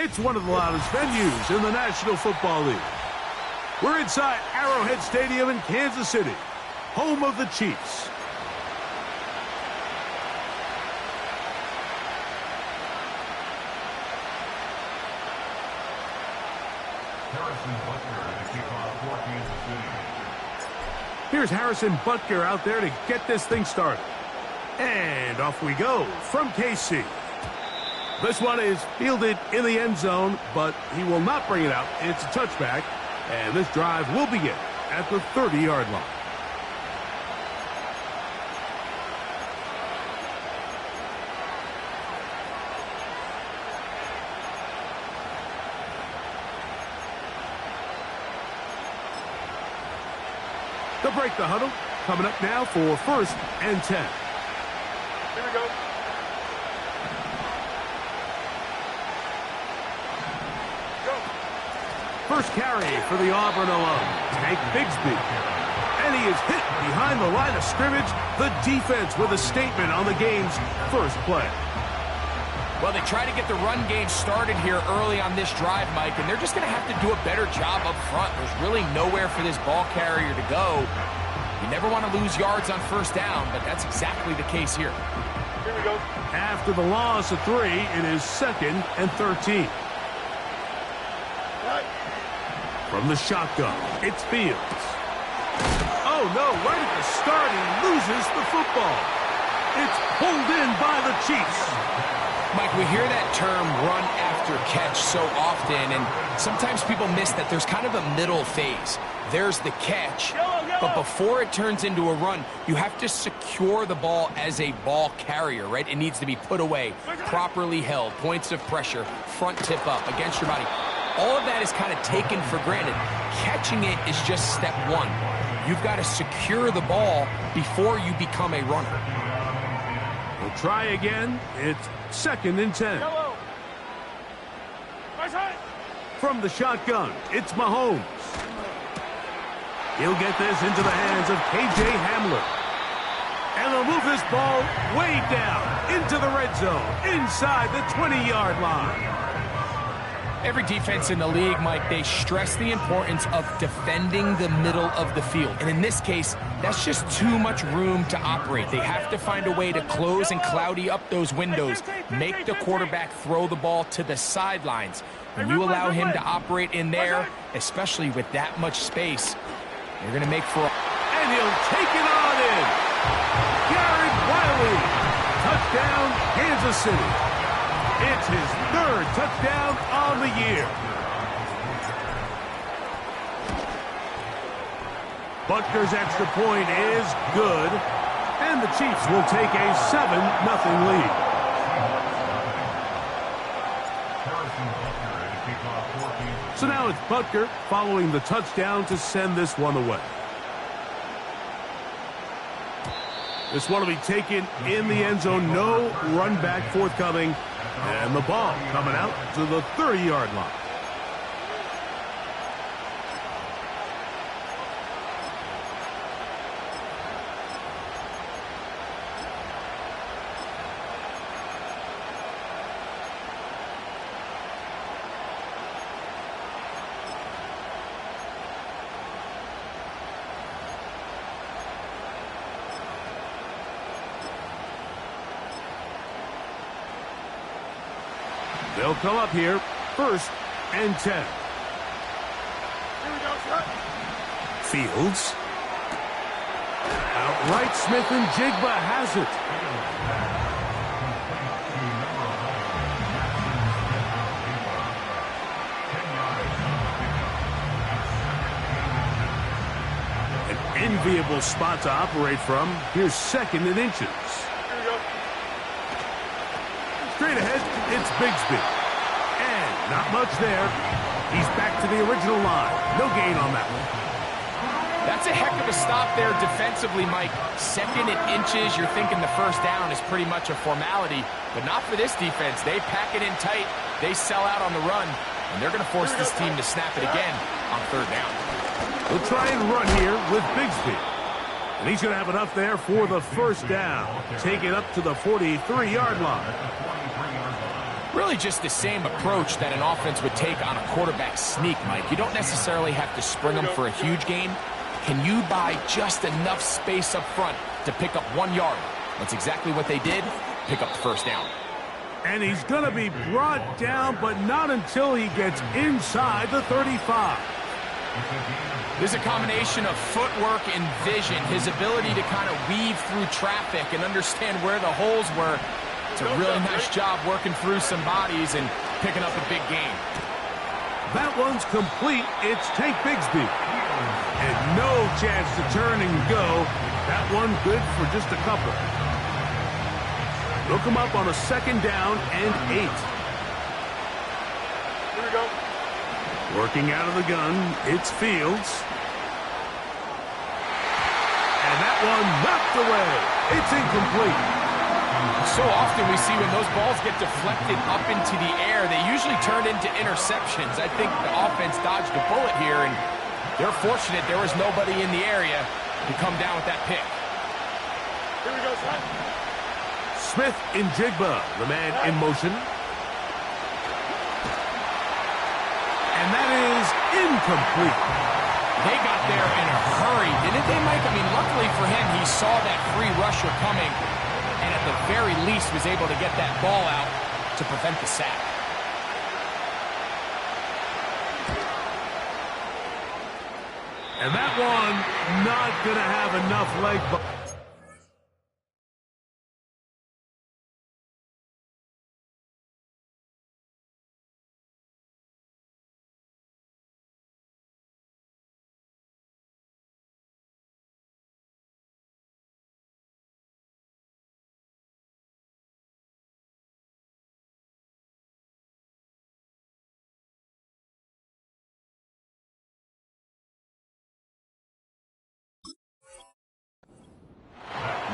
It's one of the loudest venues in the National Football League. We're inside Arrowhead Stadium in Kansas City, home of the Chiefs. Here's Harrison Butker out there to get this thing started. And off we go from KC. This one is fielded in the end zone, but he will not bring it out. It's a touchback, and this drive will begin at the 30-yard line. They'll break the huddle. Coming up now for 1st and 10. Here we go. First carry for the Auburn alum, Tank Bigsby. And he is hit behind the line of scrimmage. The defense with a statement on the game's first play. Well, they try to get the run game started here early on this drive, Mike, and they're just going to have to do a better job up front. There's really nowhere for this ball carrier to go. You never want to lose yards on 1st down, but that's exactly the case here. Here we go. After the loss of 3, it is 2nd and 13. Right. From the shotgun, it's Fields. Oh, no, right at the start, he loses the football. It's pulled in by the Chiefs. Mike, we hear that term run after catch so often, and sometimes people miss that there's kind of a middle phase. There's the catch, but before it turns into a run, you have to secure the ball as a ball carrier, right? It needs to be put away, properly held, points of pressure, front tip up against your body. All of that is kind of taken for granted. Catching it is just step 1. You've got to secure the ball before you become a runner. We'll try again. It's 2nd and 10. Yellow. Right side. From the shotgun, it's Mahomes. He'll get this into the hands of K.J. Hamler. And they'll move this ball way down into the red zone, inside the 20-yard line. Every defense in the league, Mike, they stress the importance of defending the middle of the field. And in this case, that's just too much room to operate. They have to find a way to close and cloudy up those windows, make the quarterback throw the ball to the sidelines. When you allow him to operate in there, especially with that much space, you're going to make for a... And he'll take it on in. Garrett Wiley. Touchdown, Kansas City. It's his 3rd touchdown on the year. Butker's extra point is good, and the Chiefs will take a 7-0 lead. So now it's Butker following the touchdown to send this one away. This one will be taken in the end zone. No run back forthcoming. And the ball coming out to the 30-yard line. They'll come up here, 1st and 10. Here we go, sir. Fields. Outright, Smith and Jigba has it. An enviable spot to operate from. Here's 2nd and inches. Here we go. Straight ahead, it's Bigsby. And not much there. He's back to the original line. No gain on that one. That's a heck of a stop there defensively, Mike. 2nd and inches, you're thinking the 1st down is pretty much a formality, but not for this defense. They pack it in tight. They sell out on the run, and they're going to force this team to snap it again on 3rd down. We'll try and run here with Bigsby. And he's going to have enough there for the 1st down. Take it up to the 43-yard line. Really just the same approach that an offense would take on a quarterback sneak, Mike. You don't necessarily have to spring them for a huge gain. Can you buy just enough space up front to pick up 1 yard? That's exactly what they did. Pick up the first down. And he's going to be brought down, but not until he gets inside the 35. There's a combination of footwork and vision, his ability to kind of weave through traffic and understand where the holes were. It's a really nice job working through some bodies and picking up a big gain. That one's complete. It's Tank Bigsby. And no chance to turn and go. That one good for just a couple. Look him up on a 2nd down and 8. Here we go. Working out of the gun, it's Fields. And that one knocked away. It's incomplete. So often we see when those balls get deflected up into the air, they usually turn into interceptions. I think the offense dodged a bullet here, and they're fortunate there was nobody in the area to come down with that pick. Here we go, son. Smith in Jigba, the man in motion. And that is incomplete. They got there in a hurry, didn't they, Mike? I mean, luckily for him, he saw that free rusher coming, and at the very least was able to get that ball out to prevent the sack. And that one not going to have enough leg.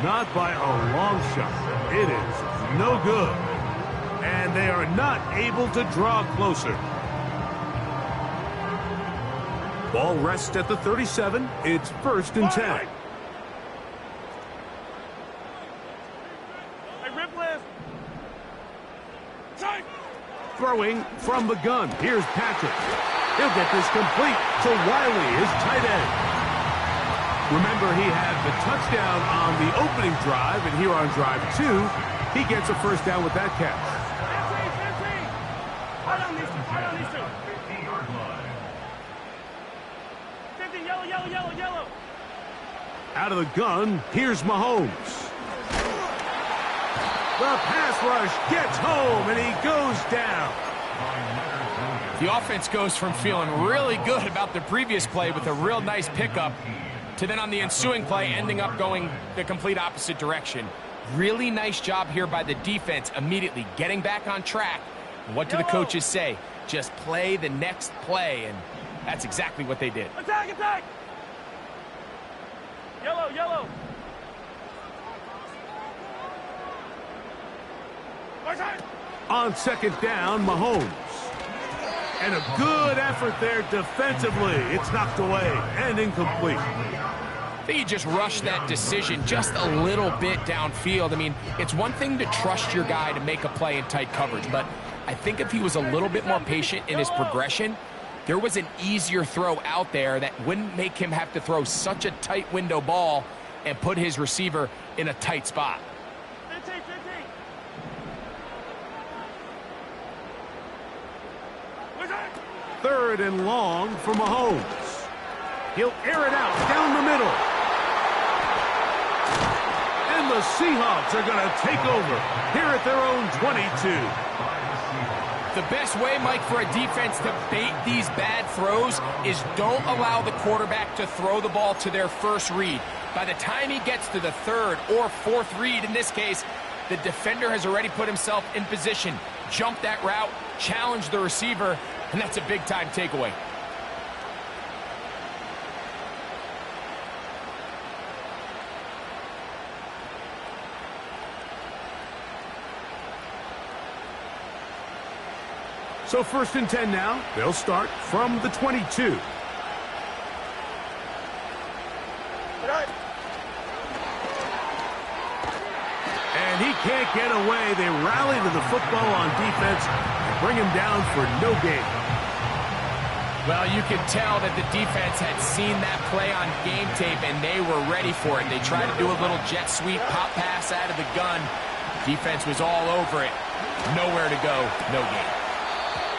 Not by a long shot. It is no good. And they are not able to draw closer. Ball rests at the 37. It's 1st and 10. Hey, rip list. Tight. Throwing from the gun. Here's Patrick. He'll get this complete to Wiley, his tight end. Remember, he had the touchdown on the opening drive, and here on drive 2, he gets a first down with that catch. 15. Hard on these two. Hard on these two. 50, yellow. Out of the gun, here's Mahomes. The pass rush gets home, and he goes down. The offense goes from feeling really good about the previous play with a real nice pickup to then on the ensuing play ending up going the complete opposite direction. Really nice job here by the defense immediately getting back on track. What do the coaches say? Just play the next play, and that's exactly what they did. Attack. Yellow. On 2nd down, Mahomes. And a good effort there defensively. It's knocked away and incomplete. I think he just rushed that decision just a little bit downfield. I mean, it's one thing to trust your guy to make a play in tight coverage, but I think if he was a little bit more patient in his progression, there was an easier throw out there that wouldn't make him have to throw such a tight window ball and put his receiver in a tight spot. 15. 3rd and long for Mahomes. He'll air it out down the middle. And the Seahawks are going to take over here at their own 22. The best way, Mike, for a defense to bait these bad throws is don't allow the quarterback to throw the ball to their first read. By the time he gets to the 3rd or 4th read, in this case, the defender has already put himself in position, jump that route, challenge the receiver, and that's a big-time takeaway. So 1st and 10 now. They'll start from the 22. And he can't get away. They rally to the football on defense and bring him down for no gain. Well, you could tell that the defense had seen that play on game tape, and they were ready for it. They tried to do a little jet sweep, pop pass out of the gun. Defense was all over it. Nowhere to go, no gain.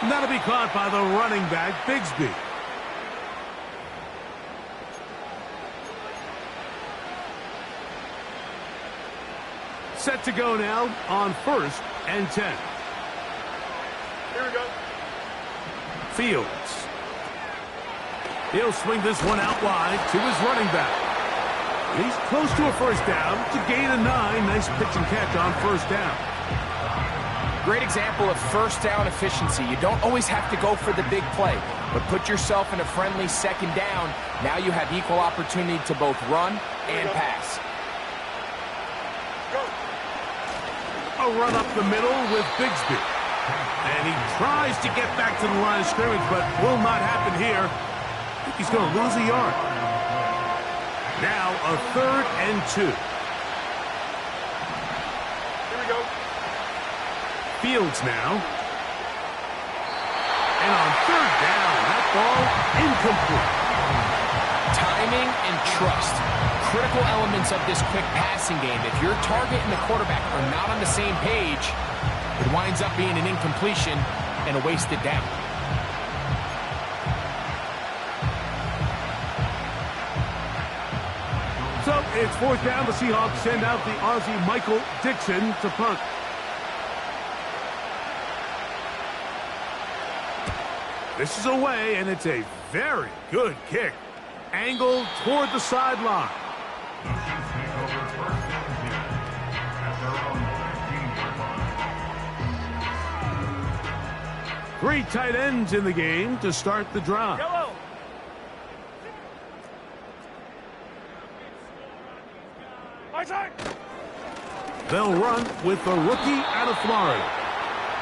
That'll be caught by the running back, Bigsby. Set to go now on 1st and 10. Here we go. Fields. He'll swing this one out wide to his running back. He's close to a first down. To gain a 9. Nice pitch and catch on first down. Great example of first down efficiency. You don't always have to go for the big play, but put yourself in a friendly second down. Now you have equal opportunity to both run and pass. A run up the middle with Bigsby. And he tries to get back to the line of scrimmage, but will not happen here. I think he's going to lose a yard. Now a 3rd and 2. Here we go. Fields now. And on 3rd down, that ball incomplete. Timing and trust. Critical elements of this quick passing game. If your target and the quarterback are not on the same page, it winds up being an incompletion and a wasted down. So it's 4th down. The Seahawks send out the Aussie Michael Dixon to punt. This is away, and it's a very good kick. Angled toward the sideline. Three tight ends in the game to start the drive. Yellow. They'll run with the rookie out of Florida.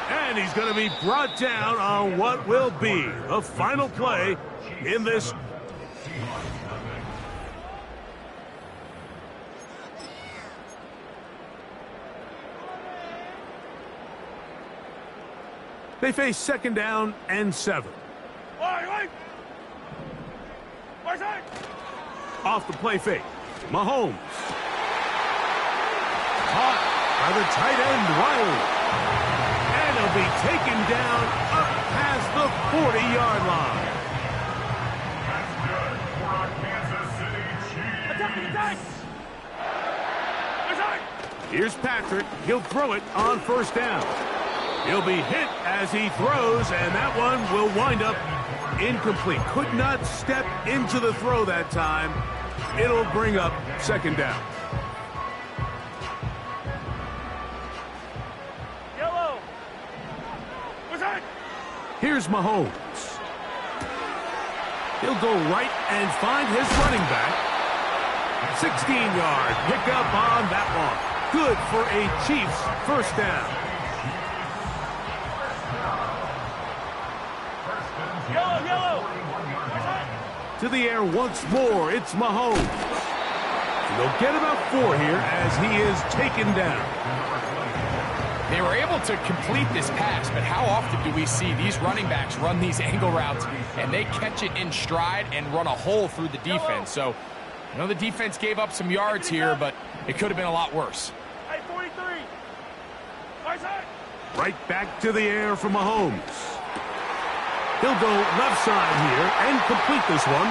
And he's going to be brought down on what will be the final play in this. They face 2nd down and 7. Off the play fake. Mahomes. Caught by the tight end, Riley. And he'll be taken down up past the 40-yard line. Here's Patrick. He'll throw it on 1st down. He'll be hit as he throws, and that one will wind up incomplete. Could not step into the throw that time. It'll bring up 2nd down. Yellow. Here's Mahomes. He'll go right and find his running back. 16-yard pickup on that one. Good for a Chiefs 1st down. Yellow. To the air once more, it's Mahomes. And they'll get about 4 here as he is taken down. They were able to complete this pass, but how often do we see these running backs run these angle routes and they catch it in stride and run a hole through the defense? So, I know the defense gave up some yards here, but it could have been a lot worse. 43. Right back to the air for Mahomes. He'll go left side here and complete this one.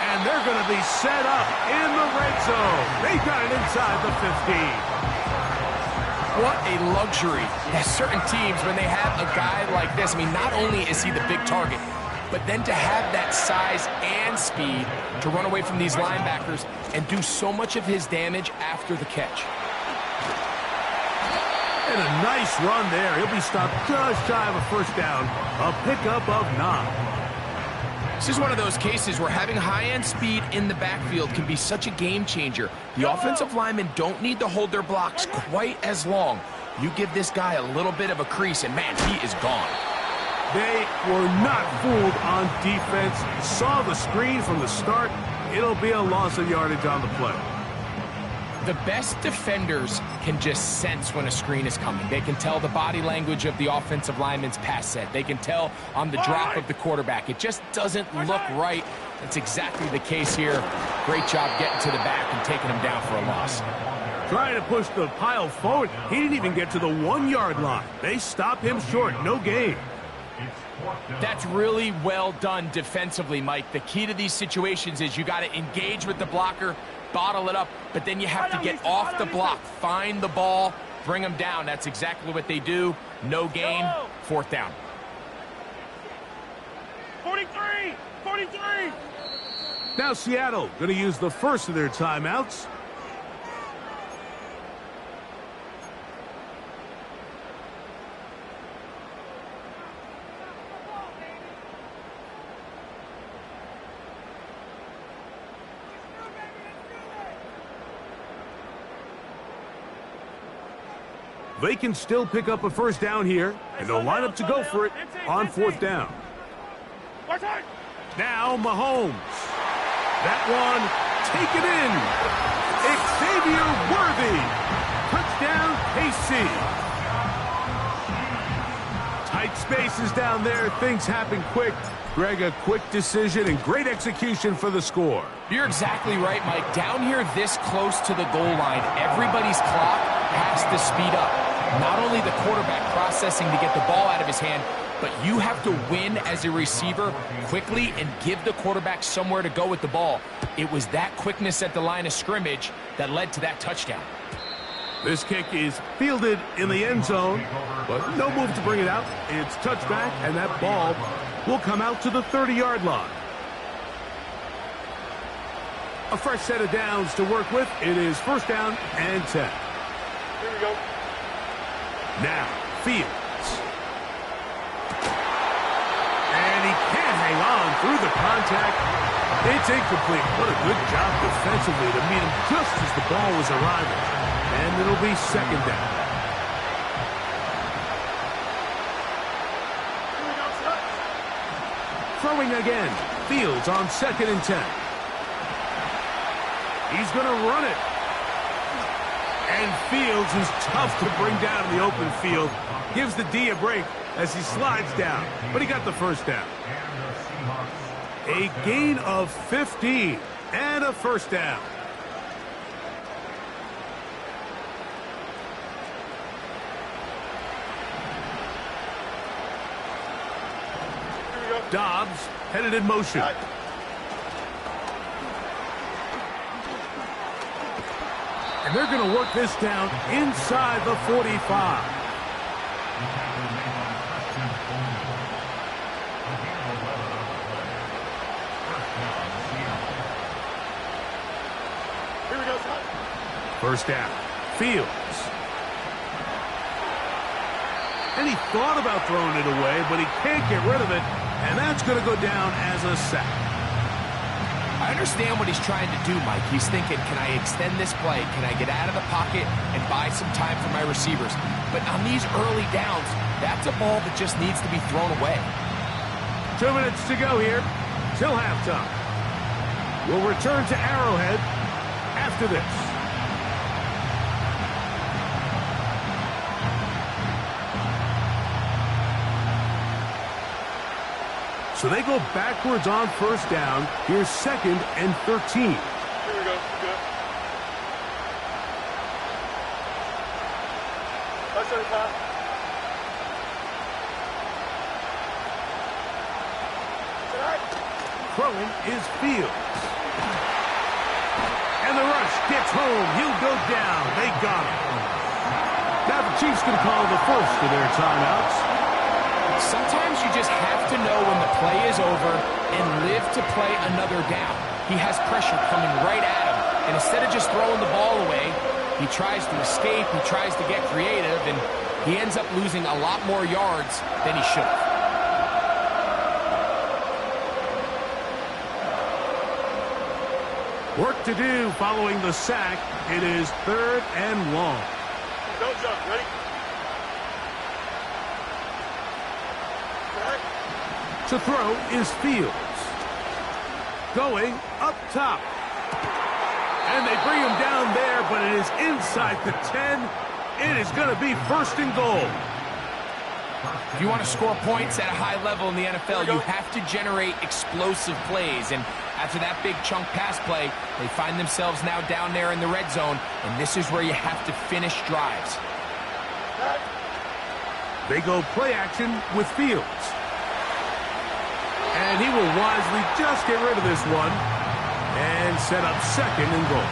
And they're going to be set up in the red zone. They've got it inside the 15. What a luxury. There's certain teams, when they have a guy like this, I mean, not only is he the big target, but then to have that size and speed to run away from these linebackers and do so much of his damage after the catch. And a nice run there. He'll be stopped just shy of a 1st down. A pickup of 9. This is one of those cases where having high-end speed in the backfield can be such a game changer. The offensive linemen don't need to hold their blocks quite as long. You give this guy a little bit of a crease, and man, he is gone. They were not fooled on defense. Saw the screen from the start. It'll be a loss of yardage on the play. The best defenders can just sense when a screen is coming. They can tell the body language of the offensive lineman's pass set. They can tell on the drop of the quarterback. It just doesn't look right. That's exactly the case here. Great job getting to the back and taking him down for a loss. Trying to push the pile forward. He didn't even get to the 1-yard line. They stop him short. No gain. That's really well done defensively, Mike. The key to these situations is you got to engage with the blocker, bottle it up, but then you have to get off the block, find the ball, bring them down. That's exactly what they do. No gain, 4th down. 43! 43! Now Seattle going to use the first of their timeouts. They can still pick up a first down here, and they'll line up to go for it on 4th down. Now Mahomes. That one taken in. Xavier Worthy. Touchdown KC. Tight spaces down there. Things happen quick. Greg, a quick decision and great execution for the score. You're exactly right, Mike. Down here this close to the goal line, everybody's clock has to speed up. Not only the quarterback processing to get the ball out of his hand, but you have to win as a receiver quickly and give the quarterback somewhere to go with the ball. It was that quickness at the line of scrimmage that led to that touchdown. This kick is fielded in the end zone, but no move to bring it out. It's touchback, and that ball will come out to the 30-yard line. A fresh set of downs to work with. It is 1st down and 10. Here we go. Now, Fields. And he can't hang on through the contact. It's incomplete. What a good job defensively to meet him just as the ball was arriving. And it'll be 2nd down. Throwing again. Fields on 2nd and 10. He's going to run it. And Fields is tough to bring down in the open field. Gives the D a break as he slides down. But he got the 1st down. A gain of 15 and a 1st down. Dobbs headed in motion. And they're going to work this down inside the 45. Here we go, son. 1st down. Fields. And he thought about throwing it away, but he can't get rid of it. And that's going to go down as a sack. I understand what he's trying to do, Mike. He's thinking, can I extend this play? Can I get out of the pocket and buy some time for my receivers? But on these early downs, that's a ball that just needs to be thrown away. 2 minutes to go here till halftime. We'll return to Arrowhead after this. So they go backwards on 1st down. Here's 2nd and 13. Here we go. Good. That's our pass. Throwing is Fields. And the rush gets home. He'll go down. They got him. Now the Chiefs can call the first of their timeouts. Sometimes you just have to know when the play is over and live to play another down. He has pressure coming right at him, and instead of just throwing the ball away, he tries to escape, he tries to get creative, and he ends up losing a lot more yards than he should have. Work to do following the sack. It is 3rd and long. Don't jump. Ready? To throw is Fields. Going up top. And they bring him down there, but it is inside the 10. It is going to be 1st and goal. If you want to score points at a high level in the NFL, you have to generate explosive plays. And after that big chunk pass play, they find themselves now down there in the red zone, and this is where you have to finish drives. They go play action with Fields. And he will wisely just get rid of this one and set up 2nd and goal.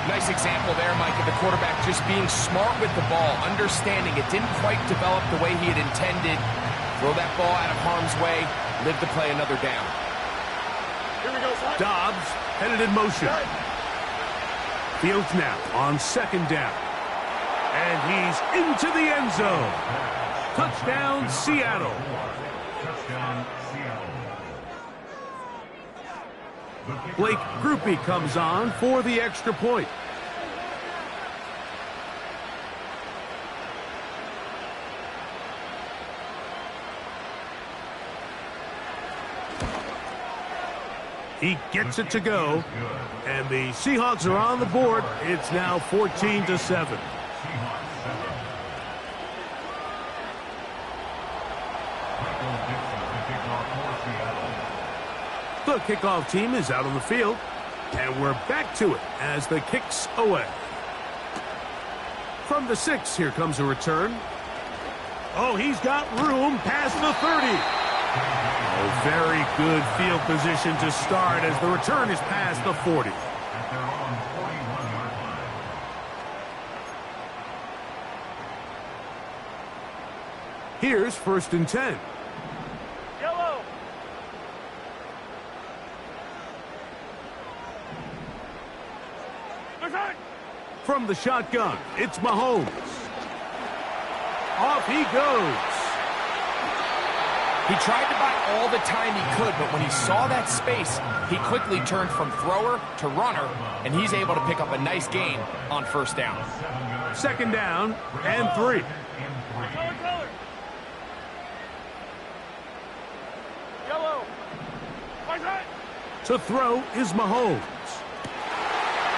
Nice example there, Mike, of the quarterback just being smart with the ball, understanding it didn't quite develop the way he had intended. Throw that ball out of harm's way, live to play another down. Here we go, son. Dobbs headed in motion. Fields now on 2nd down. And he's into the end zone. Touchdown, Seattle. Touchdown, Seattle. Blake Groupie comes on for the extra point. He gets it to go, and the Seahawks are on the board. It's now 14-7. The kickoff team is out on the field, and we're back to it as the kick's away. From the 6, here comes a return. Oh, he's got room past the 30. Oh, very good field position to start as the return is past the 40. Here's 1st and 10. Yellow. From the shotgun, it's Mahomes. Off he goes. He tried to buy all the time he could, but when he saw that space, he quickly turned from thrower to runner, and he's able to pick up a nice gain on 1st down. 2nd down and 3. Yellow. To throw is Mahomes.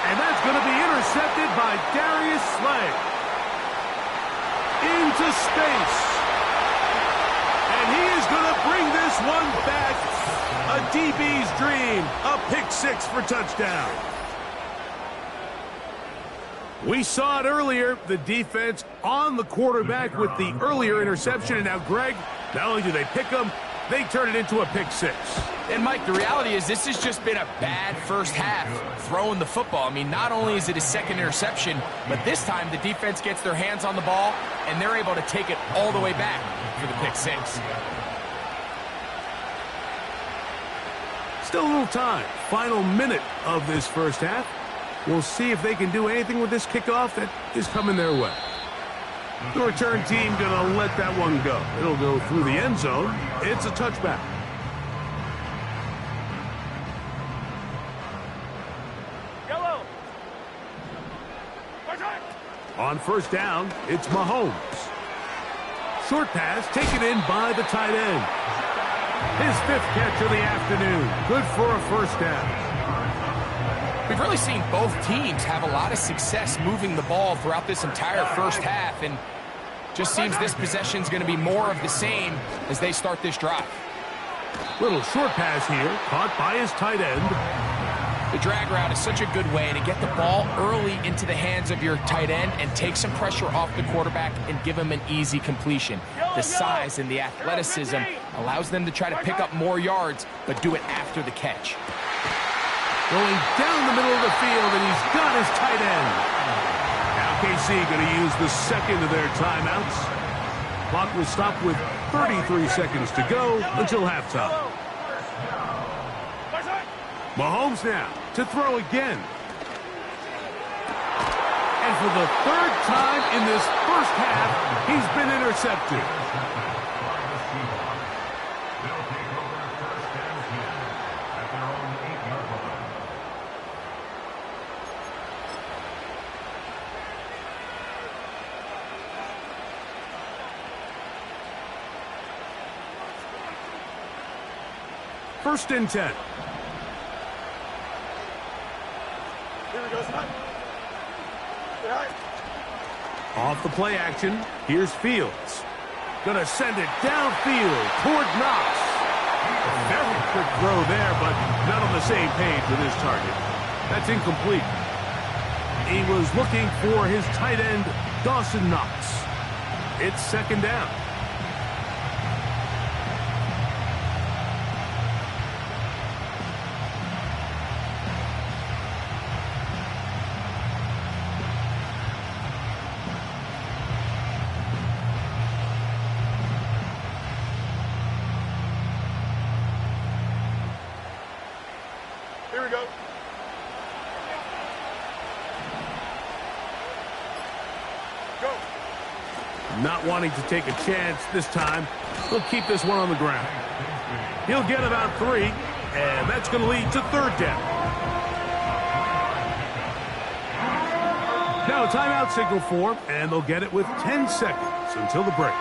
And that's going to be intercepted by Darius Slay. Into space. And he is going to bring this one back. A DB's dream. A pick-6 for touchdown. We saw it earlier. The defense on the quarterback with the earlier interception. And now, Greg, not only do they pick him, they turn it into a pick-6. And, Mike, the reality is this has just been a bad first half throwing the football. I mean, not only is it his 2nd interception, but this time the defense gets their hands on the ball, and they're able to take it all the way back for the pick-6. Still a little time. Final minute of this first half. We'll see if they can do anything with this kickoff that is coming their way. The return team going to let that one go. It'll go through the end zone. It's a touchback. Yellow. On 1st down, it's Mahomes. Short pass taken in by the tight end. His 5th catch of the afternoon. Good for a 1st down. We've really seen both teams have a lot of success moving the ball throughout this entire first half, and just seems this possession is going to be more of the same as they start this drive. Little short pass here, caught by his tight end. The drag route is such a good way to get the ball early into the hands of your tight end and take some pressure off the quarterback and give him an easy completion. The size and the athleticism allows them to try to pick up more yards, but do it after the catch. Going down the middle of the field, and he's got his tight end. Now KC going to use the 2nd of their timeouts. Clock will stop with 33 seconds to go until halftime. Mahomes now to throw again. And for the 3rd time in this first half, he's been intercepted. First and 10. Off the play action, here's Fields. Gonna send it downfield toward Knox. A very quick throw there, but not on the same page with his target. That's incomplete. He was looking for his tight end, Dawson Knox. It's second down. Here we go. Go. Not wanting to take a chance this time, he'll keep this one on the ground. He'll get about 3, and that's going to lead to third down. Now a timeout signal for him, and they'll get it with 10 seconds until the break.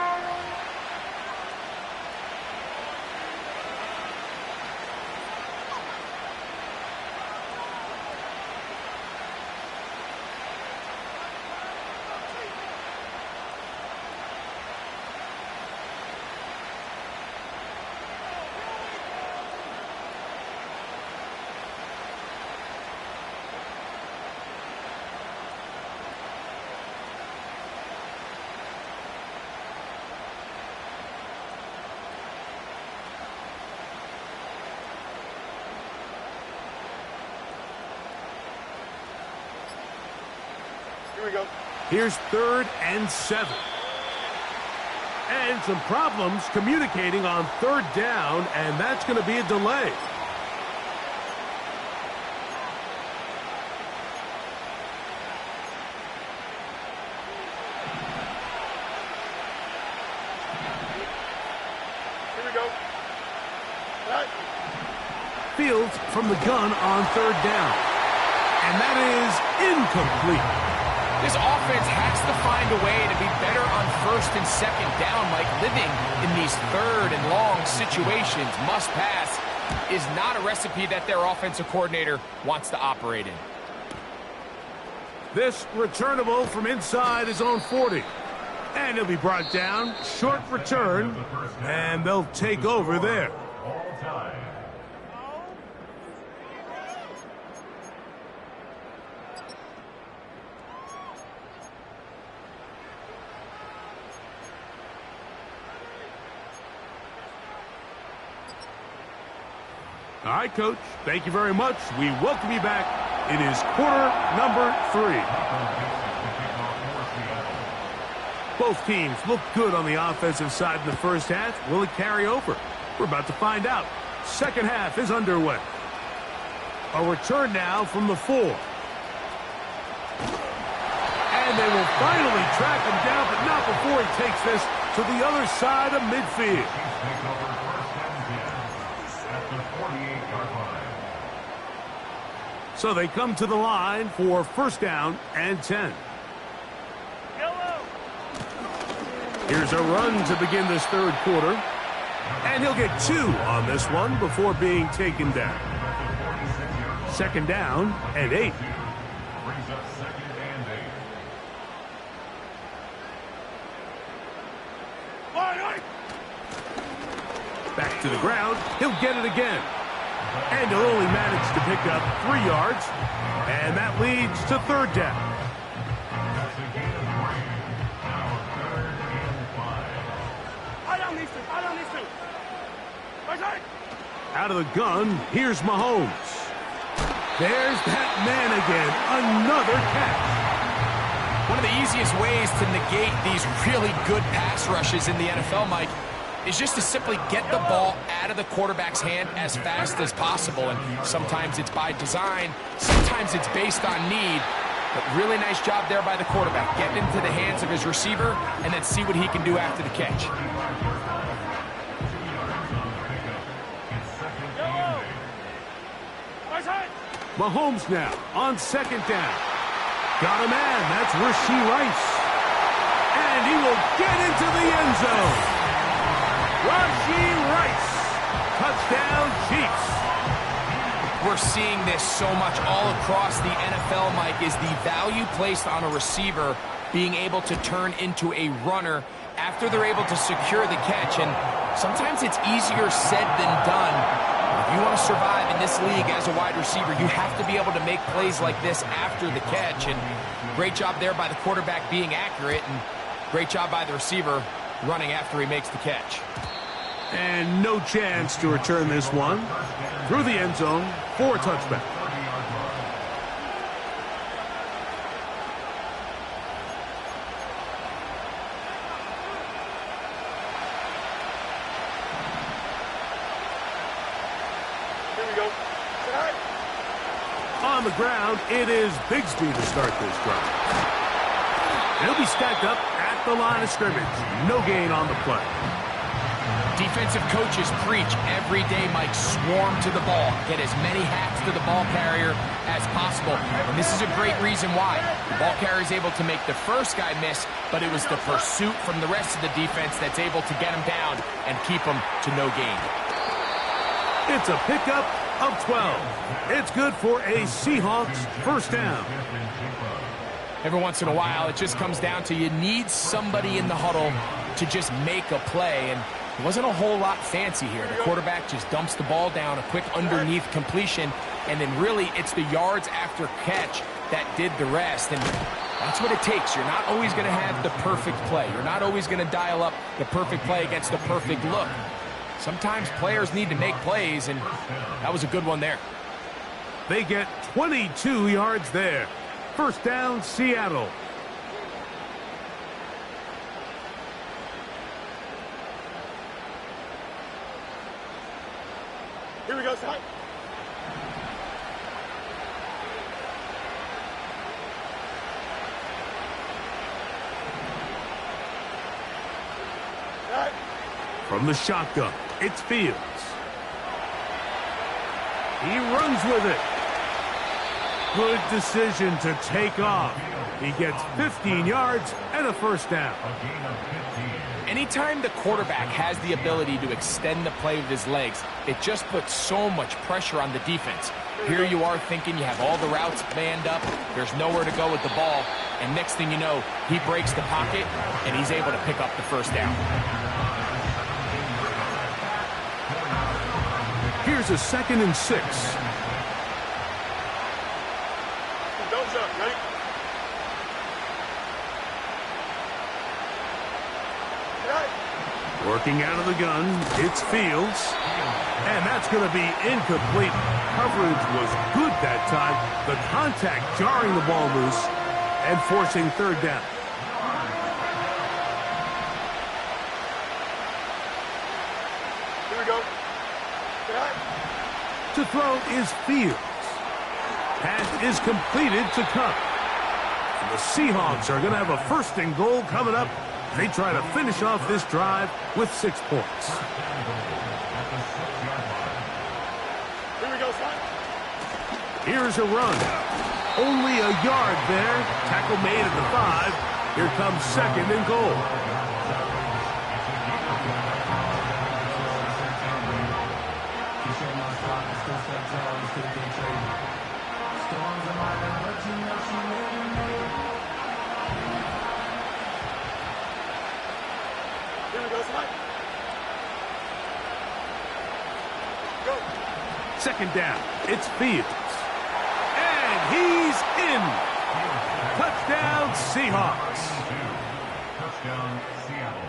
Here we go. Here's 3rd and 7. And some problems communicating on 3rd down, and that's going to be a delay. Here we go. Right. Fields from the gun on 3rd down. And that is incomplete. This offense has to find a way to be better on 1st and 2nd down. Like, living in these 3rd and long situations, must pass, is not a recipe that their offensive coordinator wants to operate in. This returnable from inside his own 40. And he'll be brought down. Short return. And they'll take over there. All right, Coach. Thank you very much. We welcome you back. It is quarter number 3. Both teams look good on the offensive side in the first half. Will it carry over? We're about to find out. Second half is underway. A return now from the 4. And they will finally track him down, but not before he takes this to the other side of midfield. So they come to the line for 1st down and 10. Here's a run to begin this 3rd quarter. And he'll get 2 on this one before being taken down. 2nd down and 8. Back to the ground. He'll get it again. And he'll only manage to pick up 3 yards. And that leads to 3rd down. Out of the gun, here's Mahomes. There's that man again. Another catch. One of the easiest ways to negate these really good pass rushes in the NFL, Mike, is just to simply get the ball out of the quarterback's hand as fast as possible. And sometimes it's by design, sometimes it's based on need. But really nice job there by the quarterback. Get into the hands of his receiver and then see what he can do after the catch. Mahomes now on 2nd down. Got a man. That's Rashee Rice. And he will get into the end zone. Rashee Rice. Touchdown, Chiefs. we're seeing this so much all across the NFL, Mike, is the value placed on a receiver being able to turn into a runner after they're able to secure the catch. And sometimes it's easier said than done. If you want to survive in this league as a wide receiver, you have to be able to make plays like this after the catch. And great job there by the quarterback being accurate, and great job by the receiver running after he makes the catch. And no chance to return this one through the end zone for a touchback. Here we go. Tonight. On the ground, it is Bigsby to start this drive. He'll be stacked up at the line of scrimmage. No gain on the play. Defensive coaches preach every day, Mike, swarm to the ball. Get as many hats to the ball carrier as possible. And this is a great reason why. The ball carrier is able to make the first guy miss, but it was the pursuit from the rest of the defense that's able to get him down and keep him to no gain. It's a pickup of 12. It's good for a Seahawks first down. Every once in a while, it just comes down to you need somebody in the huddle to just make a play, and it wasn't a whole lot fancy here. The quarterback just dumps the ball down, a quick underneath completion, and then really it's the yards after catch that did the rest, and that's what it takes. You're not always going to have the perfect play. You're not always going to dial up the perfect play against the perfect look. Sometimes players need to make plays, and that was a good one there. They get 22 yards there. First down, Seattle. Here we go, son. From the shotgun, it's Fields. He runs with it. Good decision to take off. He gets 15 yards and a first down. Anytime the quarterback has the ability to extend the play with his legs, it just puts so much pressure on the defense. Here you are thinking you have all the routes manned up, there's nowhere to go with the ball, and next thing you know, he breaks the pocket, and he's able to pick up the first down. Here's a 2nd and 6. Don't jump, ready? Working out of the gun, it's Fields. And that's going to be incomplete. Coverage was good that time. The contact jarring the ball loose and forcing third down. Here we go. To throw is Fields. Pass is completed to Cup. And the Seahawks are going to have a 1st and goal coming up. They try to finish off this drive with 6 points. Here we go, son. Here's a run. Only a yard there. Tackle made at the 5. Here comes 2nd and goal. Here we go, son. Go. 2nd down. It's Fields. And he's in. Touchdown, Seahawks. Touchdown, Seattle.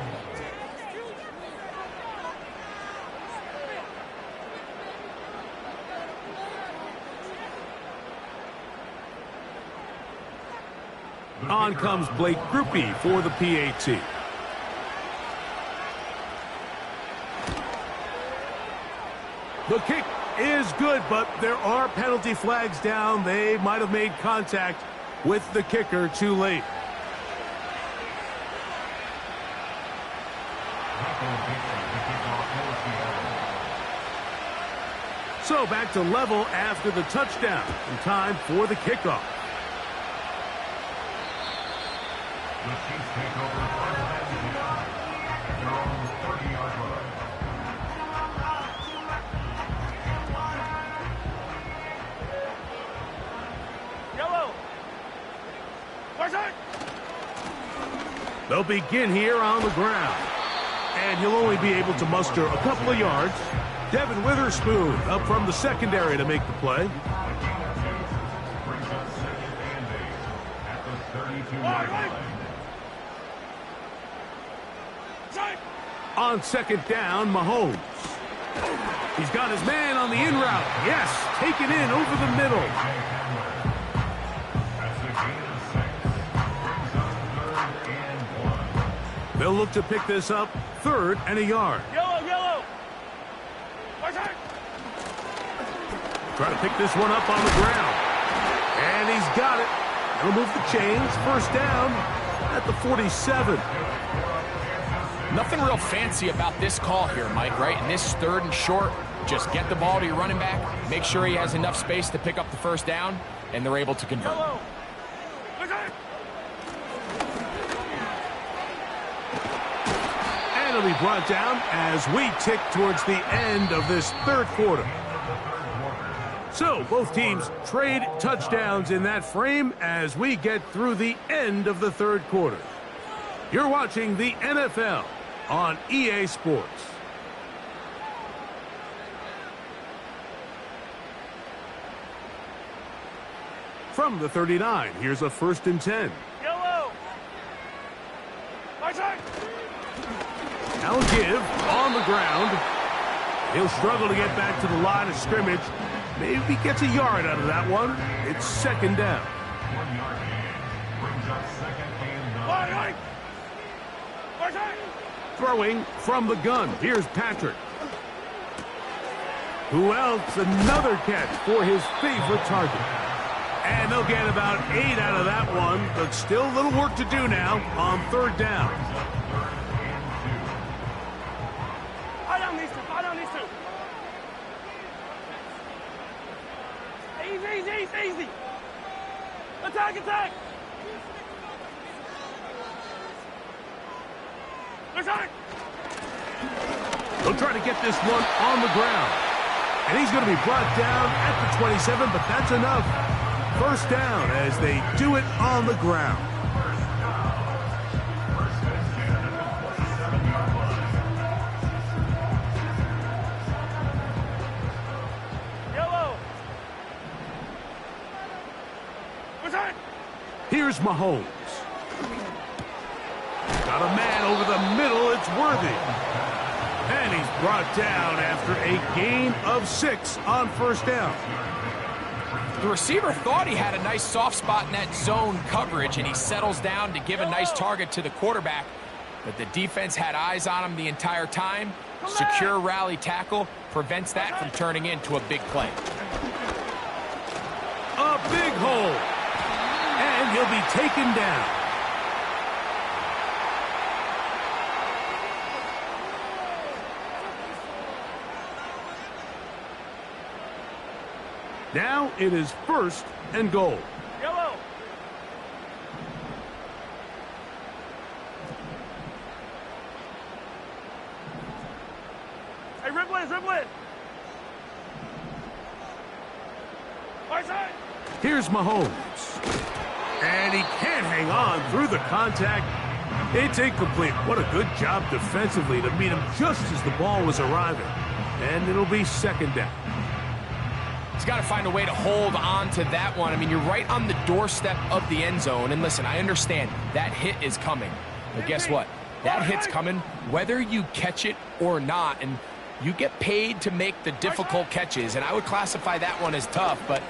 On comes Blake Grupe for the PAT. The kick is good, but there are penalty flags down. They might have made contact with the kicker too late. So back to level after the touchdown. In time for the kickoff. The Chiefs take over first and 10 at their own 30-yard line. They'll begin here on the ground. And he'll only be able to muster a couple of yards. Devin Witherspoon up from the secondary to make the play. Brings up second and 8 at the 32-yard line. On second down, Mahomes. He's got his man on the in route. Yes, taken in over the middle. That's a gain of 6. Brings up 3rd and 1. They'll look to pick this up 3rd and a yard. Yellow. Try to pick this one up on the ground. And he's got it. He'll move the chains. First down at the 47. Nothing real fancy about this call here, Mike, right? In this 3rd and short, just get the ball to your running back, make sure he has enough space to pick up the first down, and they're able to convert. And it'll be brought down as we tick towards the end of this 3rd quarter. So both teams trade touchdowns in that frame as we get through the end of the 3rd quarter. You're watching the NFL on EA Sports. From the 39, here's a 1st and 10. Yellow. Now give on the ground. He'll struggle to get back to the line of scrimmage. Maybe gets a yard out of that one. It's 2nd down. 1 yard gain. Brings up 2nd and 9. Throwing from the gun. Here's Patrick. Who else? Another catch for his favorite target. And they'll get about 8 out of that one, but still a little work to do now on 3rd down. Fall down these two. Easy. Attack. They'll try to get this one on the ground. And he's going to be brought down at the 27, but that's enough. First down as they do it on the ground. Yellow. Here's Mahomes. Got a man over the middle. It's Worthy. And he's brought down after a gain of 6 on 1st down. The receiver thought he had a nice soft spot in that zone coverage, and he settles down to give a nice target to the quarterback. But the defense had eyes on him the entire time. Secure rally tackle prevents that from turning into a big play. A big hole. And he'll be taken down. Now it is 1st and goal. Yellow. Hey, ribble it. Right side. Here's Mahomes. And he can't hang on through the contact. It's incomplete. What a good job defensively to meet him just as the ball was arriving. And it'll be 2nd down. He's got to find a way to hold on to that one. I mean, you're right on the doorstep of the end zone. And listen, I understand that hit is coming. But guess what? That hit's coming whether you catch it or not. And you get paid to make the difficult catches. And I would classify that one as tough, but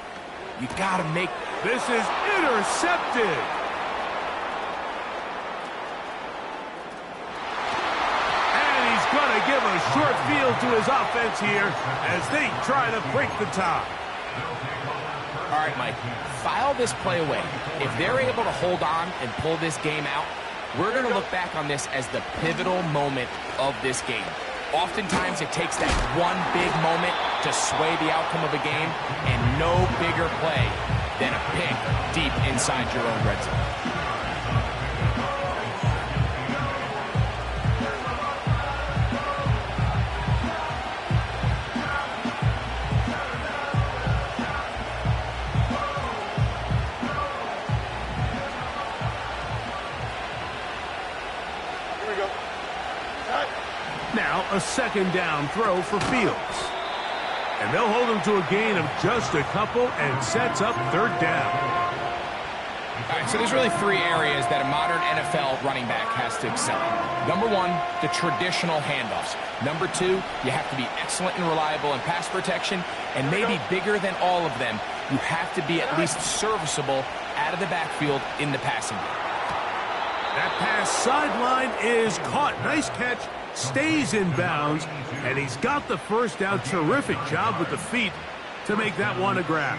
you got to make... This is intercepted. And he's going to give a short field to his offense here as they try to break the tie. All right, Mike, file this play away. If they're able to hold on and pull this game out, we're going to look back on this as the pivotal moment of this game. Oftentimes, it takes that one big moment to sway the outcome of a game, and no bigger play than a pick deep inside your own red zone. A second down throw for Fields. And they'll hold him to a gain of just a couple and sets up third down. All right, so there's really three areas that a modern NFL running back has to excel in. Number one, the traditional handoffs. Number two, you have to be excellent and reliable in pass protection. And maybe bigger than all of them, you have to be at least serviceable out of the backfield in the passing game. That pass sideline is caught. Nice catch. Stays in bounds. And he's got the first down. Terrific job with the feet to make that one a grab.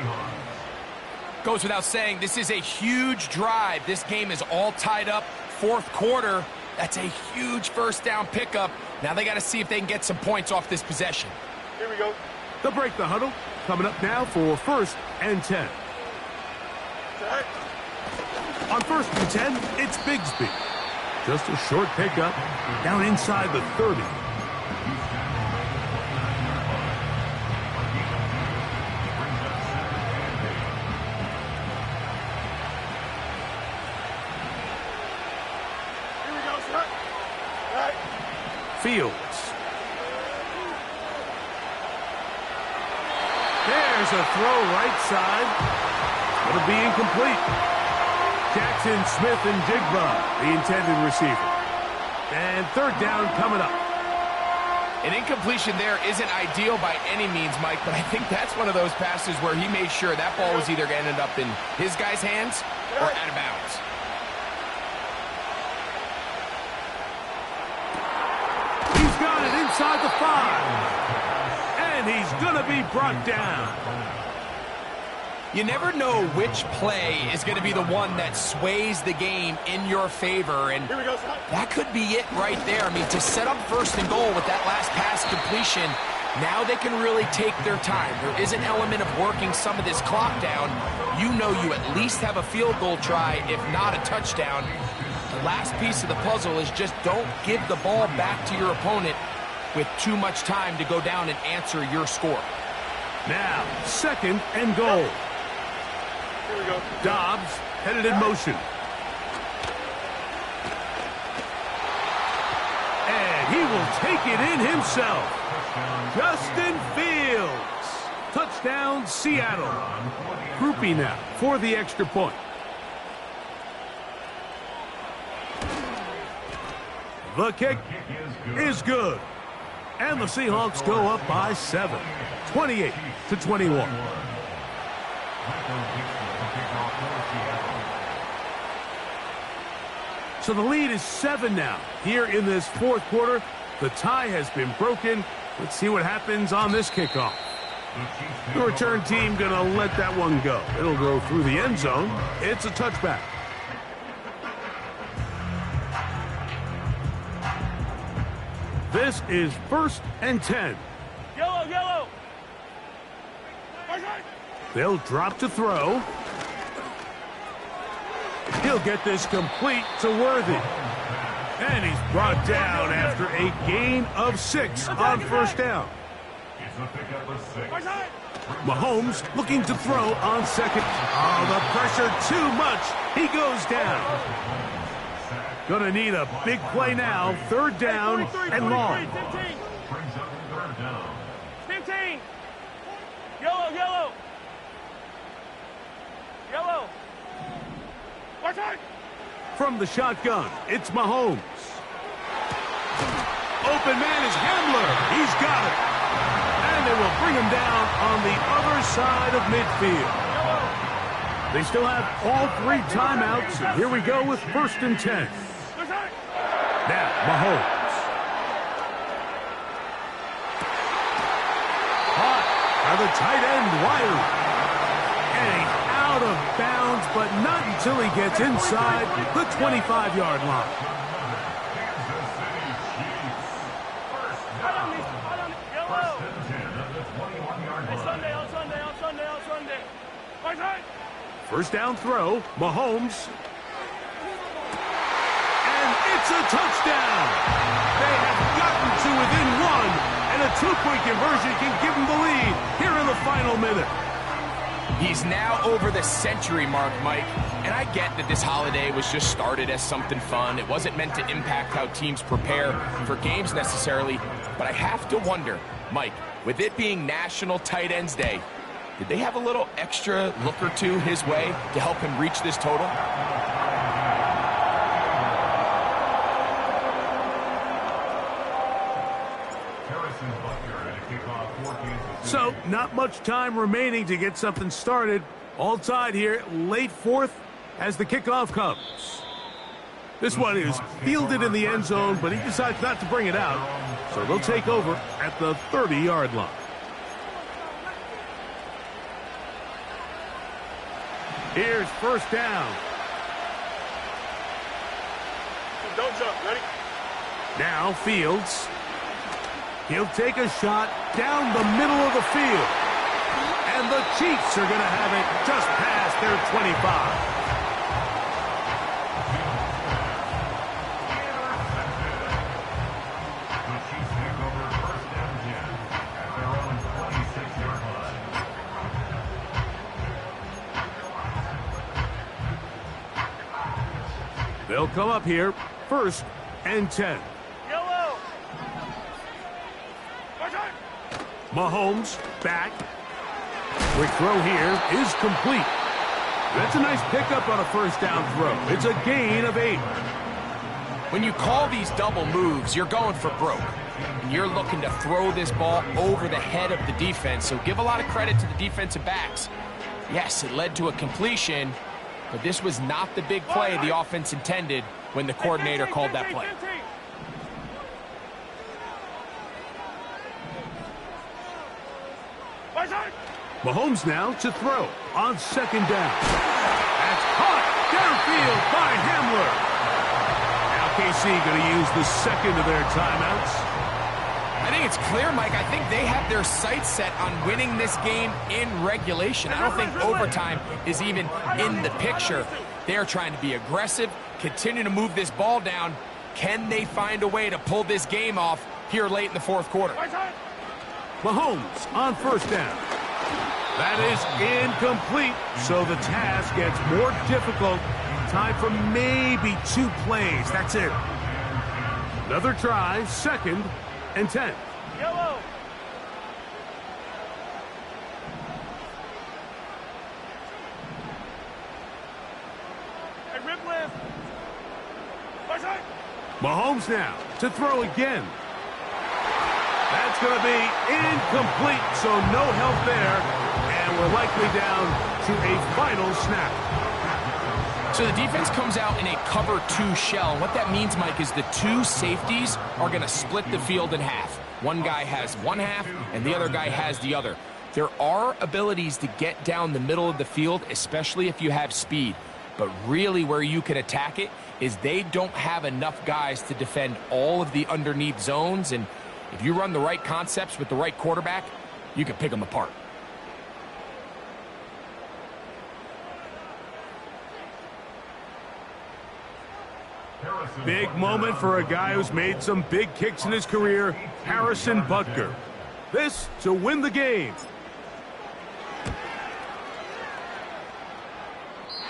Goes without saying, this is a huge drive. This game is all tied up. Fourth quarter, that's a huge first down pickup. Now they got to see if they can get some points off this possession. Here we go. They'll break the huddle. Coming up now for 1st and 10. On 1st and 10, it's Bigsby. Just a short pickup down inside the 30. Fields. There's a throw right side. It'll be incomplete. Jackson, Smith, and Jigba, the intended receiver. And third down coming up. An incompletion there isn't ideal by any means, Mike, but I think that's one of those passes where he made sure that ball was either going to end up in his guy's hands or out of bounds. Got it inside the 5. And he's going to be brought down. You never know which play is going to be the one that sways the game in your favor, and that could be it right there. I mean, to set up 1st and goal with that last pass completion, now they can really take their time. There is an element of working some of this clock down. You know you at least have a field goal try, if not a touchdown. The last piece of the puzzle is just don't give the ball back to your opponent with too much time to go down and answer your score. Now, 2nd and goal. Here we go. Dobbs headed in motion. And he will take it in himself. Justin Fields. Touchdown, Seattle. Groupie now for the extra point. The kick is good. And the Seahawks go up by 7. 28-21. So the lead is 7 now. Here in this 4th quarter, the tie has been broken. Let's see what happens on this kickoff. The return team going to let that one go. It'll go through the end zone. It's a touchback. This is 1st and 10. Yellow, yellow. They'll drop to throw. He'll get this complete to Worthy. And he's brought down after a gain of 6 on 1st down. Mahomes looking to throw on 2nd. Oh, the pressure too much. He goes down. Gonna need a big play now. 3rd down and long. 15. Yellow, yellow. Yellow. From the shotgun, it's Mahomes. Open man is Hamler. He's got it. And they will bring him down on the other side of midfield. They still have all 3 timeouts. And here we go with 1st and 10. Now, Mahomes. Caught by the tight end, Wiley. And he's out of bounds, but not until he gets inside the 25-yard line. First down throw, Mahomes. And it's a touchdown. They have gotten to within 1, and a 2-point conversion can give them the lead here in the final minute. He's now over the century mark, Mike. And I get that this holiday was just started as something fun. It wasn't meant to impact how teams prepare for games necessarily. But I have to wonder, Mike, with it being National Tight Ends Day, did they have a little extra look or two his way to help him reach this total? So, not much time remaining to get something started. All tied here, late fourth as the kickoff comes. This one is fielded in the end zone, but he decides not to bring it out. So they'll take over at the 30-yard line. Here's first down. Don't jump. Ready? Now Fields. He'll take a shot down the middle of the field. And the Chiefs are going to have it just past their 25. They'll come up here, 1st and 10. Yellow. Mahomes back. Quick throw here is complete. That's a nice pickup on a first down throw. It's a gain of 8. When you call these double moves, you're going for broke. And you're looking to throw this ball over the head of the defense. So give a lot of credit to the defensive backs. Yes, it led to a completion, but this was not the big play the offense intended when the coordinator called that play. Mahomes now to throw on 2nd down. That's caught downfield by Hamler. Now KC going to use the second of their timeouts. I think it's clear, Mike. I think they have their sights set on winning this game in regulation. I don't think overtime is even in the picture. They're trying to be aggressive, continue to move this ball down. Can they find a way to pull this game off here late in the 4th quarter? Mahomes on 1st down. That is incomplete, so the task gets more difficult. Time for maybe 2 plays. That's it. Another try, 2nd and 10. Yellow. Hey, rip lift. Mahomes now to throw again. That's going to be incomplete, so no help there. And we're likely down to a final snap. So the defense comes out in a cover 2 shell. What that means, Mike, is the 2 safeties are going to split the field in half. One guy has one half, and the other guy has the other. There are abilities to get down the middle of the field, especially if you have speed. But really where you can attack it is they don't have enough guys to defend all of the underneath zones. And if you run the right concepts with the right quarterback, you can pick them apart. Big moment for a guy who's made some big kicks in his career, Harrison Butker. This to win the game.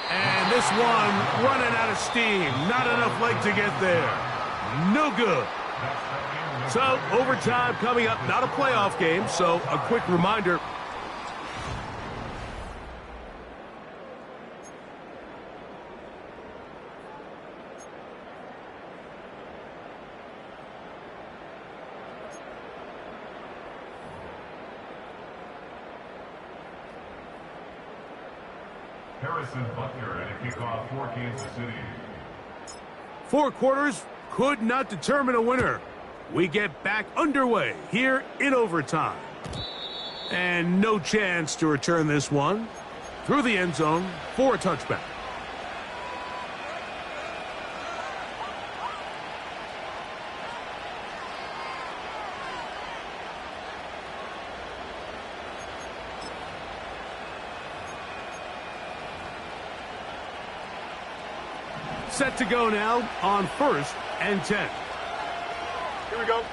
And this one running out of steam. Not enough leg to get there. No good. So, overtime coming up. Not a playoff game, so a quick reminder. Harrison Butker and a kickoff for Kansas City. 4 quarters could not determine a winner. We get back underway here in overtime. And no chance to return this one through the end zone for a touchback. Set to go now on 1st and 10. Here we go.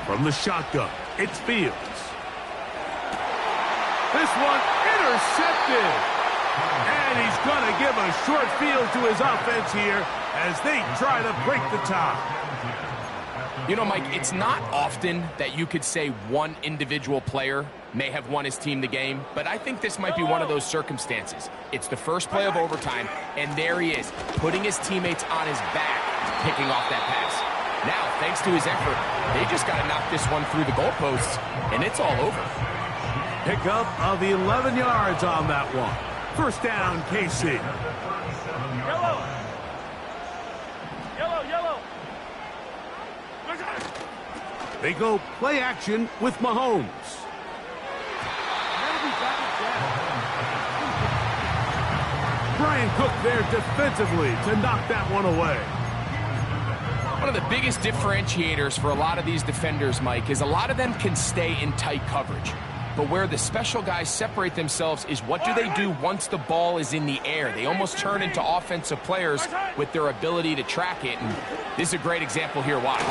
From the shotgun, it's Fields. This one intercepted. And he's going to give a short field to his offense here as they try to break the tie. You know, Mike, it's not often that you could say one individual player may have won his team the game, but I think this might be one of those circumstances. It's the first play of overtime, and there he is, putting his teammates on his back, picking off that pass. Now, thanks to his effort, they just got to knock this one through the goalposts, and it's all over. Pickup of 11 yards on that one. First down, KC. Yellow. Yellow, yellow. They go play action with Mahomes. Brian Cook there defensively to knock that one away. One of the biggest differentiators for a lot of these defenders, Mike, is a lot of them can stay in tight coverage. But where the special guys separate themselves is what do they do once the ball is in the air? They almost turn into offensive players with their ability to track it. And this is a great example here. Watch.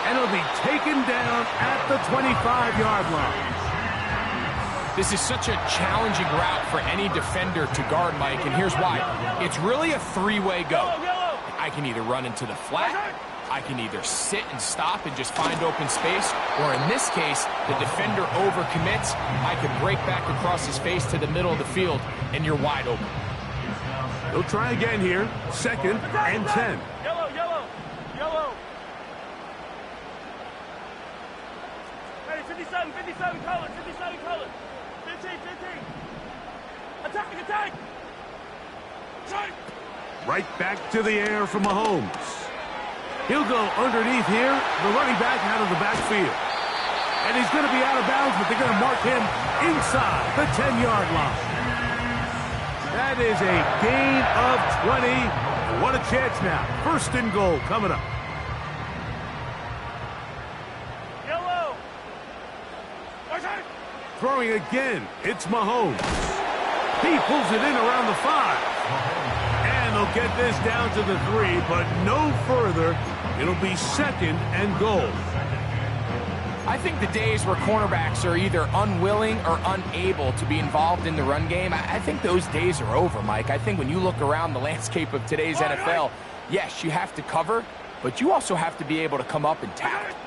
And it'll be taken down at the 25-yard line. This is such a challenging route for any defender to guard, Mike, and here's why. It's really a three-way go. I can either run into the flat, I can either sit and stop and just find open space, or in this case, the defender overcommits. I can break back across his face to the middle of the field, and you're wide open. They'll try again here. Second and 10. Yellow, yellow, yellow. Ready, 57, 57 colors, 57 colors. 15, 15. Attack, attack. Attack. Right back to the air from Mahomes. He'll go underneath here, the running back out of the backfield. And he's going to be out of bounds, but they're going to mark him inside the 10-yard line. That is a gain of 20. What a chance now. First and goal coming up. Yellow. Throwing again, it's Mahomes. He pulls it in around the 5. And they'll get this down to the 3, but no further. It'll be second and goal. I think the days where cornerbacks are either unwilling or unable to be involved in the run game, I think those days are over, Mike. I think when you look around the landscape of today's NFL, yes, you have to cover, but you also have to be able to come up and tackle.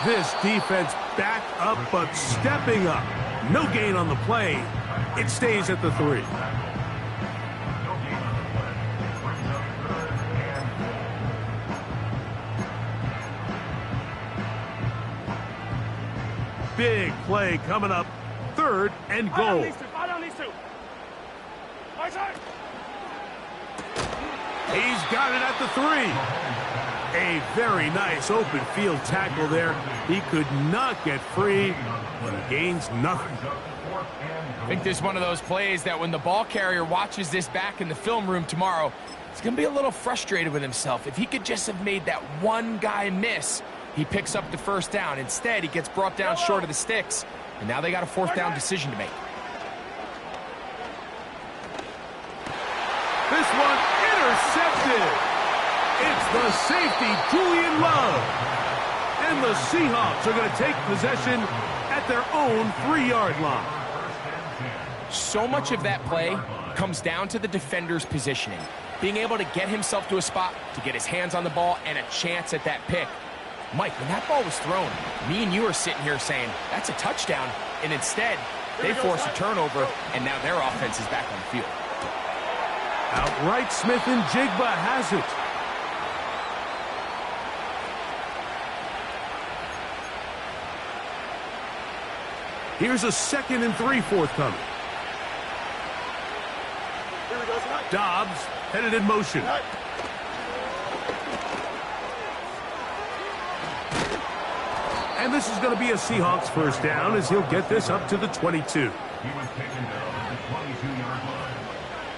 This defense back up, but stepping up. No gain on the play. It stays at the 3. Big play coming up. Third and goal. I don't need to. My turn. He's got it at the 3. A very nice open field tackle there. He could not get free and gains nothing. I think this is one of those plays that when the ball carrier watches this back in the film room tomorrow, he's going to be a little frustrated with himself. If he could just have made that one guy miss, he picks up the first down. Instead, he gets brought down short of the sticks, and now they got a fourth down decision to make. This one intercepted. It's the safety, Julian Love. And the Seahawks are going to take possession at their own 3-yard line. So much of that play comes down to the defender's positioning. Being able to get himself to a spot, to get his hands on the ball, and a chance at that pick. Mike, when that ball was thrown, me and you are sitting here saying, that's a touchdown. And instead, they force a turnover, and now their offense is back on the field. Outright Smith and Jigba has it. Here's a 2nd and 3 forthcoming. Dobbs headed in motion. And this is going to be a Seahawks first down as he'll get this up to the 22. He was taken down at the 22-yard line.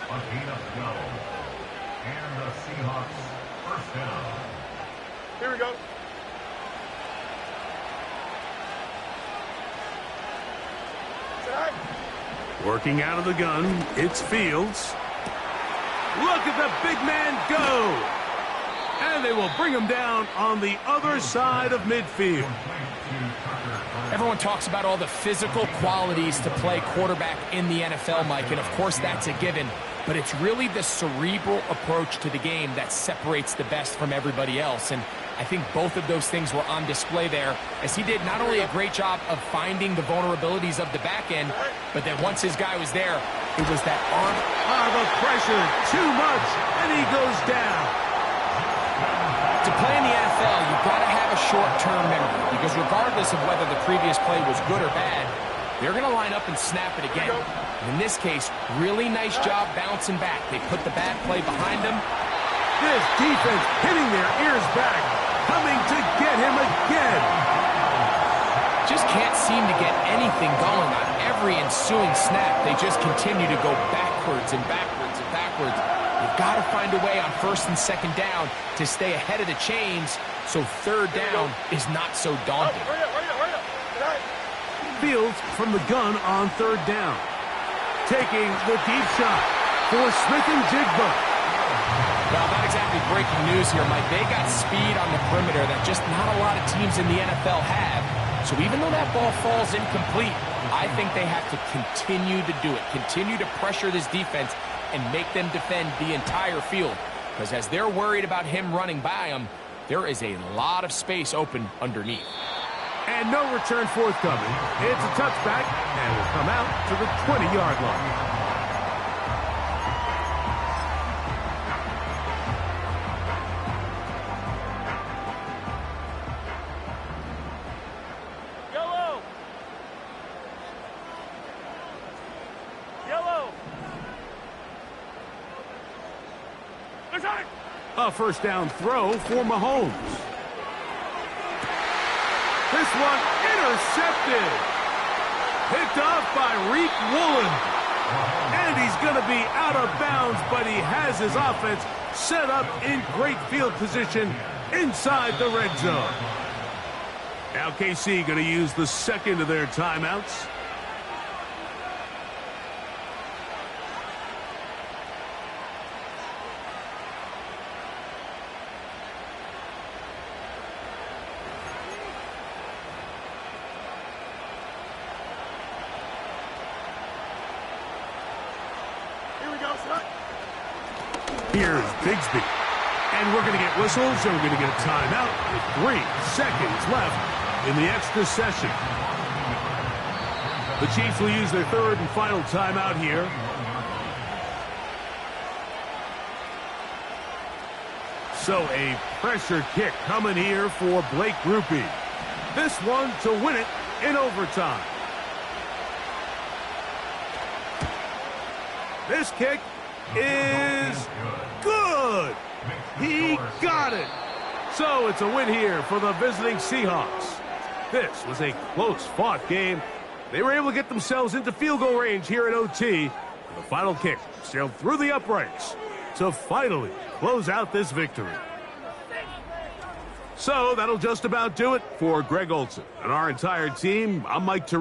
A gain of 12. And the Seahawks first down. Here we go. Working out of the gun, it's Fields. Look at the big man go. And they will bring him down on the other side of midfield. Everyone talks about all the physical qualities to play quarterback in the NFL, Mike, and of course that's a given. but it's really the cerebral approach to the game that separates the best from everybody else. And I think both of those things were on display there, as he did not only a great job of finding the vulnerabilities of the back end, but then once his guy was there, it was that arm. The pressure, too much, and he goes down. To play in the NFL, you've got to have a short-term memory, because regardless of whether the previous play was good or bad, they're going to line up and snap it again. And in this case, really nice job bouncing back. They put the bad play behind them. This defense hitting their ears back, coming to get him again. Just can't seem to get anything going on every ensuing snap. They just continue to go backwards and backwards and backwards. You've got to find a way on first and second down to stay ahead of the chains, so third down is not so daunting. Fields from the gun on third down. Taking the deep shot for Smith and Jigba. Well, not exactly breaking news here, Mike. They got speed on the perimeter that just not a lot of teams in the NFL have. So even though that ball falls incomplete, I think they have to continue to do it. Continue to pressure this defense and make them defend the entire field. Because as they're worried about him running by them, there is a lot of space open underneath. And no return forthcoming. It's a touchback, and will come out to the 20-yard line. A first down throw for Mahomes. This one intercepted. Picked off by Reek Woolen. And he's going to be out of bounds, but he has his offense set up in great field position inside the red zone. Now KC going to use the second of their timeouts. Here's Bigsby. And we're going to get whistles, and we're going to get a timeout with 3 seconds left in the extra session. The Chiefs will use their third and final timeout here. So a pressure kick coming here for Blake Grupe. This one to win it in overtime. This kick is good. He got it. So it's a win here for the visiting Seahawks. This was a close-fought game. They were able to get themselves into field goal range here at OT. The final kick sailed through the uprights to finally close out this victory. So that'll just about do it for Greg Olson and our entire team. I'm Mike Terrell.